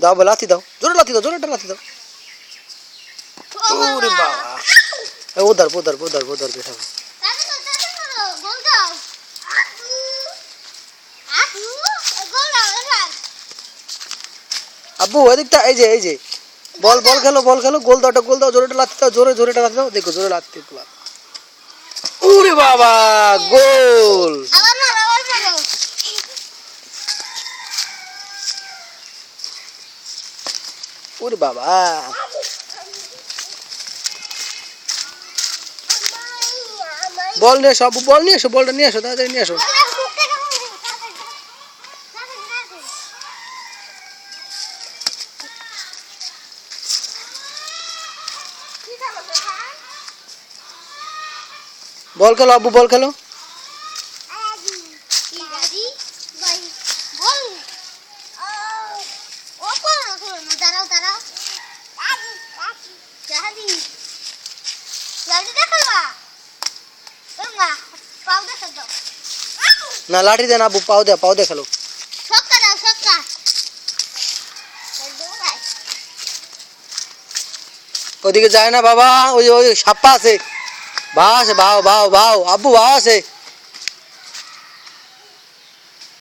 দাও লাথি দাও, জোরে লাথি দাও, জোরে একটা লাথি দাও। ওরে বাবা, উধার উধার উধার উধার বেটা। আব্বু এদিকটা, এই যে বল খেলো, গোল দাও, জোরে লাথি দাও, জোরে লাথি দাও, দেখো জোরে লাথি দাও। ওরে বাবা, গোল। ওরে বাবা, বল নিয়ে এসো আব্বু, বল নিয়ে এসো, বলটা নিয়ে এসো, তাড়াতাড়ি নিয়ে এসো। বল খেলো আব্বু, বল খেলো। না লাঠি দেন আব্বু, পাও দে খেলো। ওদিকে যায় না বাবা, ওই সাপ্পা আছে, ভাও আছে, ভাও আব্বু, ভাও আছে।